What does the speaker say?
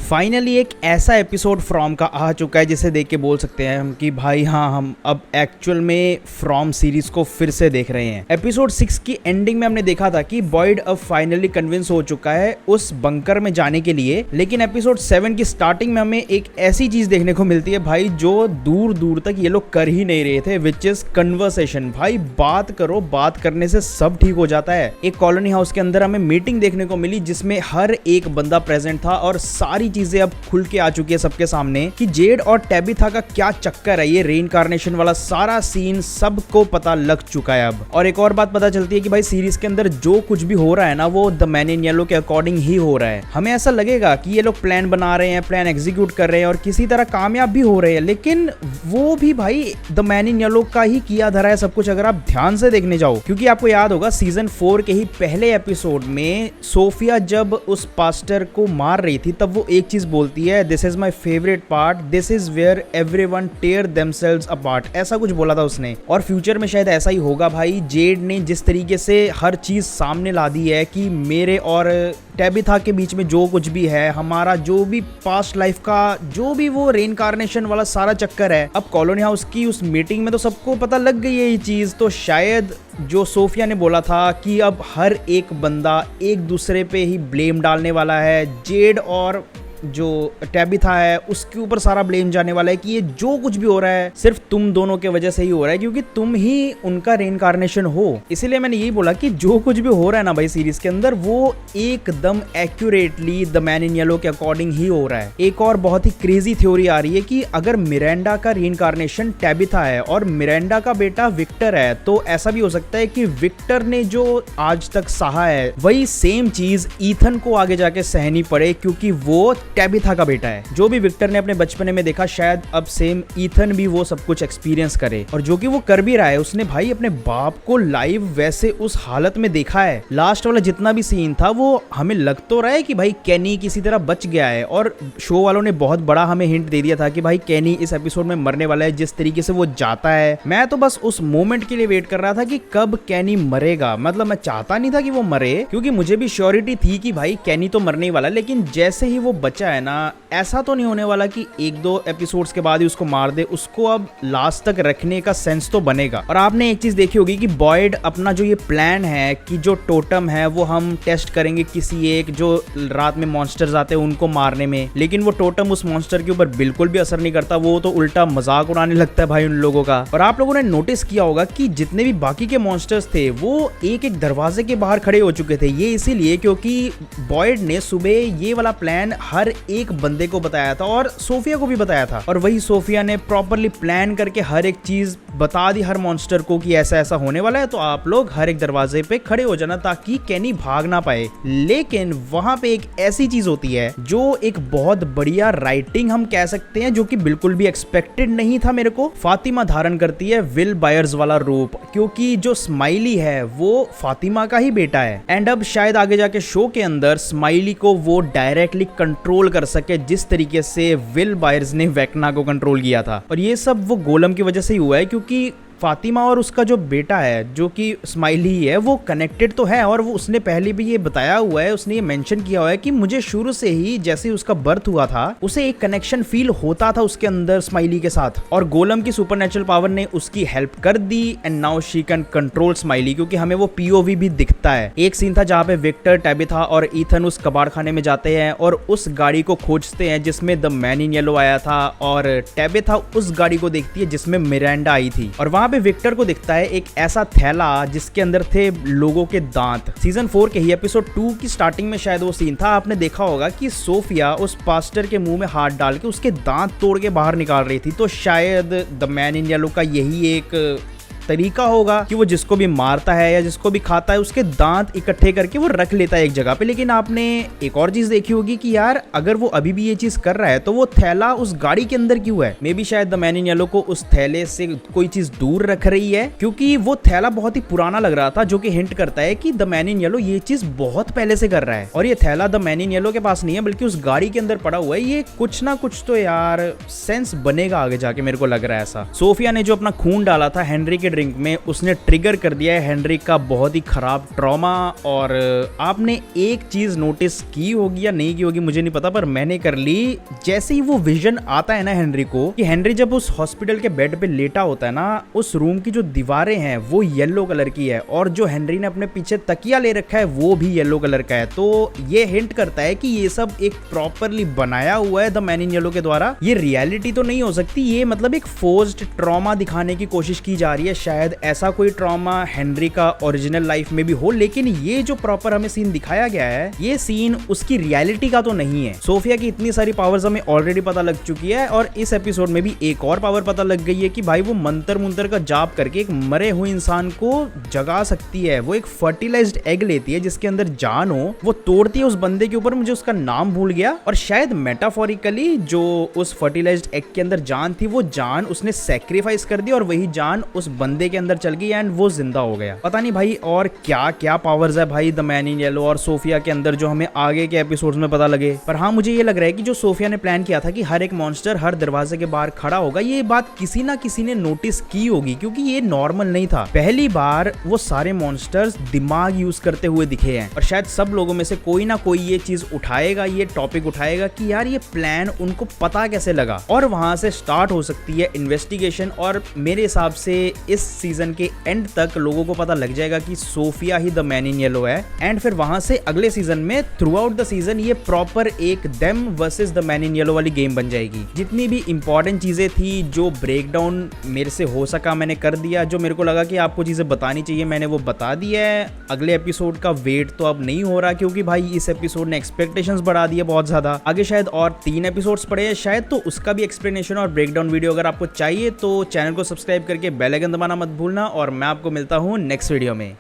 Finally एक ऐसा episode from का आ चुका है जिसे देख के बोल सकते हैं हम कि भाई हाँ, हम अब एक्चुअल में फ्रॉम सीरीज को फिर से देख रहे हैं। एपिसोड 6 की एंडिंग में हमने देखा था कि बॉयड अब फाइनली कन्विंस हो चुका है उस बंकर में जाने के लिए, लेकिन एपिसोड 7 की स्टार्टिंग में हमें एक ऐसी चीज देखने को मिलती है भाई जो दूर दूर तक ये लोग कर ही नहीं रहे थे, विच इज कन्वर्सेशन। भाई बात करो, बात करने से सब ठीक हो जाता है। एक कॉलोनी हाउस के अंदर हमें मीटिंग देखने को मिली जिसमें हर एक बंदा प्रेजेंट था और सारी चीजें अब खुल के आ चुकी है सबके सामने कि जेड और टैबिथा का क्या चक्कर है। ये रेइनकार्नेशन वाला सारा सीन सबको पता लग चुका है अब। और एक और बात पता चलती है कि भाई सीरीज के अंदर जो कुछ भी हो रहा है ना, वो द मैन इन येलो के अकॉर्डिंग ही हो रहा है। हमें ऐसा लगेगा कि ये लोग प्लान बना रहे हैं, प्लान एग्जीक्यूट कर रहे हैं और किसी तरह कामयाब भी हो रहे हैं, लेकिन वो भी भाई द मैन इन येलो का ही किया धरा है सब कुछ, अगर आप ध्यान से देखने जाओ। क्योंकि आपको याद होगा सीजन 4 के ही पहले एपिसोड में सोफिया जब उस पास्टर को मार रही थी तब वो एक चीज बोलती है, this is my favourite part, this is where everyone tear themselves apart, ऐसा कुछ बोला था उसने। और फ्यूचर में शायद ऐसा ही होगा भाई। जेड ने जिस तरीके से हर चीज सामने ला दी है कि मेरे और टैबिथा के बीच में जो कुछ भी है, हमारा जो भी पास्ट लाइफ का जो भी वो रेइनकार्नेशन वाला सारा चक्कर है, अब कॉलोनी हाउस की उस मीटिंग में तो सबको पता लग गई है ये चीज। तो शायद जो सोफिया ने बोला था कि अब हर एक बंदा एक दूसरे पे ही ब्लेम डालने वाला है, जेड और जो टैबिथा है उसके ऊपर सारा ब्लेम जाने वाला है कि ये जो कुछ भी हो रहा है सिर्फ तुम दोनों के वजह से ही हो रहा है, क्योंकि तुम ही उनका रेइनकार्नेशन हो। इसीलिए मैंने यही बोला कि जो कुछ भी हो रहा है ना भाई सीरीज के अंदर, वो एकदम accurately the man in yellow के अकॉर्डिंग ही हो रहा है। एक और बहुत ही क्रेजी थ्योरी आ रही है कि अगर मिरांडा का रेइनकार्नेशन टैबिथा है और मिरांडा का बेटा विक्टर है, तो ऐसा भी हो सकता है कि विक्टर ने जो आज तक सहा है वही सेम चीज ईथन को आगे जाके सहनी पड़े, क्योंकि वो टैबिथा का बेटा है। जो भी विक्टर ने अपने बचपने में देखा, शायद अब सेम ईथन भी वो सब कुछ एक्सपीरियंस करे, और जो कि वो कर भी रहा है। उसने भाई अपने बाप को लाइव वैसे उस हालत में देखा है। लास्ट वाला जितना भी सीन था वो हमें लग तो रहा है कि भाई केनी किसी तरह बच गया है, और शो वालों ने बहुत बड़ा हमें हिंट दे दिया था कि भाई केनी इस एपिसोड में मरने वाला है। जिस तरीके से वो जाता है, मैं तो बस उस मोमेंट के लिए वेट कर रहा था कि कब केनी मरेगा। मतलब मैं चाहता नहीं था कि वो मरे, क्योंकि मुझे भी श्योरिटी थी कि भाई केनी तो मरने ही वाला, लेकिन जैसे ही वो बचा है ना, ऐसा तो नहीं होने वाला कि एक दो एपिसोड्स के बाद ही उसको मार दे। उसको अब लास्ट तक रखने का सेंस तो बनेगा। और आपने एक चीज देखी होगी कि बॉयड अपना जो ये प्लान है कि जो टोटम है वो हम टेस्ट करेंगे किसी एक जो रात में मॉन्स्टर्स आते हैं उनको मारने में, लेकिन वो टोटम उस मॉन्स्टर के ऊपर बिल्कुल भी असर नहीं करता। वो तो उल्टा मजाक उड़ाने लगता है भाई उन लोगों का। और आप लोगों ने नोटिस किया होगा कि जितने भी बाकी के मॉन्स्टर्स थे वो एक एक दरवाजे के बाहर खड़े हो चुके थे। ये इसीलिए क्योंकि बॉयड ने सुबह ये वाला प्लान हर एक बंदे को बताया था और सोफिया को भी बताया था, और वही सोफिया ने प्रॉपरली प्लान करके हर एक चीज बता दी हर मॉन्स्टर को कि ऐसा ऐसा होने वाला है, तो आप लोग हर एक दरवाजे पे खड़े हो जाना ताकि केनी भाग ना पाए। लेकिन वहां पे एक ऐसी चीज होती है जो एक बहुत बढ़िया राइटिंग हम कह सकते हैं, जो कि बिल्कुल भी एक्सपेक्टेड नहीं था मेरे को। फातिमा धारण करती है विल बायर्स वाला रूप, क्योंकि जो स्माइली है वो फातिमा का ही बेटा है। एंड अब शायद आगे जाके शो के अंदर स्माइली को वो डायरेक्टली कंट्रोल कर सके जिस तरीके से विल बायर्स ने वेक्ना को कंट्रोल किया था। और ये सब वो गोलम की वजह से ही हुआ है, क्योंकि फातिमा और उसका जो बेटा है जो कि स्माइली है वो कनेक्टेड तो है, और वो उसने पहले भी ये बताया हुआ है, उसने ये मेंशन किया हुआ है कि मुझे शुरू से ही जैसे ही उसका बर्थ हुआ था उसे एक कनेक्शन फील होता था उसके अंदर स्माइली के साथ, और गोलम की सुपरनेचुरल पावर ने उसकी हेल्प कर दी and now she can control smiley, क्योंकि हमें वो पीओवी भी दिखता है। एक सीन था जहाँ पे विक्टर, टैबिथा और ईथन उस कबाड़ खाने में जाते हैं और उस गाड़ी को खोजते हैं जिसमें द मैन इन येलो आया था, और टैबिथा उस गाड़ी को देखती है जिसमें मिरांडा आई थी, और वहां पे विक्टर को दिखता है एक ऐसा थैला जिसके अंदर थे लोगों के दांत। सीजन 4 के ही एपिसोड 2 की स्टार्टिंग में शायद वो सीन था, आपने देखा होगा कि सोफिया उस पास्टर के मुंह में हाथ डाल के उसके दांत तोड़ के बाहर निकाल रही थी। तो शायद द मैन इन येलो का यही एक तरीका होगा कि वो जिसको भी मारता है या जिसको भी खाता है उसके दांत इकट्ठे करके वो रख लेता है एक जगह पे। लेकिन आपने एक और चीज देखी होगी कि यार अगर वो अभी भी ये चीज कर रहा है तो वो थैला उस गाड़ी के अंदर क्यों है? मे बी शायद द मैन इन येलो को उस थैले से कोई चीज दूर रख रही है, क्योंकि वो थैला बहुत ही पुराना लग रहा था, जो कि हिंट करता है कि द मैन इन येलो ये चीज बहुत पहले से कर रहा है। और ये थैला द मैन इन येलो के पास नहीं है बल्कि उस गाड़ी के अंदर पड़ा हुआ है। ये कुछ ना कुछ तो यार सेंस बनेगा आगे जाके, मेरे को लग रहा है ऐसा। सोफिया ने जो अपना खून डाला था हेनरी के ड्रिंक में उसने ट्रिगर कर दिया है हेनरी का बहुत ही खराब ट्रॉमा। और आपने एक चीज नोटिस की होगी या नहीं की होगी मुझे नहीं पता, पर मैंने कर ली। जैसे ही वो विजन आता है ना हेनरी को, कि हेनरी जब उस हॉस्पिटल के बेड पे लेटा होता है ना, उस रूम की जो दीवारें हैं वो येलो कलर की है और जो हेनरी ने अपने पीछे तकिया ले रखा है वो भी येलो कलर का है। तो ये हिंट करता है कि ये सब एक प्रॉपरली बनाया हुआ है द मैन इन येलो के द्वारा। ये रियलिटी तो नहीं हो सकती, ये मतलब एक फोर्स्ड ट्रॉमा दिखाने की कोशिश की जा रही है। शायद ऐसा कोई ट्रॉमा हेनरी का ओरिजिनल लाइफ में भी हो, लेकिन ये जो प्रॉपर हमें सीन दिखाया गया है ये सीन उसकी रियलिटी का तो नहीं है। सोफिया की इतनी सारी पावर्स हमें ऑलरेडी पता लग चुकी है और इस एपिसोड में भी एक और पावर पता लग गई है कि भाई वो मंतर मुंतर का जाप करके एक मरे हुए इंसान को जगा सकती है। वो एक फर्टिलाइज्ड एग लेती है जिसके अंदर जान हो, वो तोड़ती है उस बंदे के ऊपर, मुझे उसका नाम भूल गया, और शायद मेटाफोरिकली जो उस फर्टिलाइज्ड एग के अंदर जान थी वो जान उसने सैक्रिफाइस कर दी और वही जान उस बंदे के अंदर चल गई एंड वो जिंदा हो गया। पता नहीं भाई और क्या क्या पावर्स है भाई द मैन इन येलो और सोफिया के अंदर जो हमें आगे के एपिसोड्स में पता लगे। पर हाँ, मुझे ये लग रहा है कि जो सोफिया ने प्लान किया था कि हर एक मॉन्स्टर हर दरवाजे के बाहर खड़ा होगा, ये बात किसी ना किसी ने नोटिस की होगी क्योंकि ये नॉर्मल नहीं था। पहली बार वो सारे मॉन्स्टर्स दिमाग यूज करते हुए दिखे हैं और शायद सब लोगों में से कोई ना कोई ये चीज उठाएगा, ये टॉपिक उठाएगा कि यार ये प्लान उनको पता कैसे लगा, और वहां से स्टार्ट हो सकती है इन्वेस्टिगेशन। और मेरे हिसाब से इस सीजन के एंड तक लोगों को पता लग जाएगा कि सोफिया ही द मैन इन येलो है। एंड फिर वहां से अगले सीजन में थ्रू आउट द सीजन ये प्रॉपर एक them versus the man in yellow वाली गेम बन जाएगी। जितनी भी इंपॉर्टेंट चीजें थी, जो ब्रेकडाउन मेरे से हो सका मैंने कर दिया, जो मेरे को लगा कि आपको चीजें बतानी चाहिए मैंने वो बता दिया है। अगले एपिसोड का वेट तो अब नहीं हो रहा क्योंकि भाई इस एपिसोड ने एक्सपेक्टेशंस बढ़ा दी है बहुत ज्यादा। आगे शायद और 3 एपिसोड्स पड़े हैं शायद, तो उसका भी एक्सप्लेनेशन और ब्रेकडाउन वीडियो अगर आपको चाहिए तो चैनल को सब्सक्राइब करके बेल आइकन दबाना मत भूलना। और मैं आपको मिलता हूँ नेक्स्ट वीडियो में।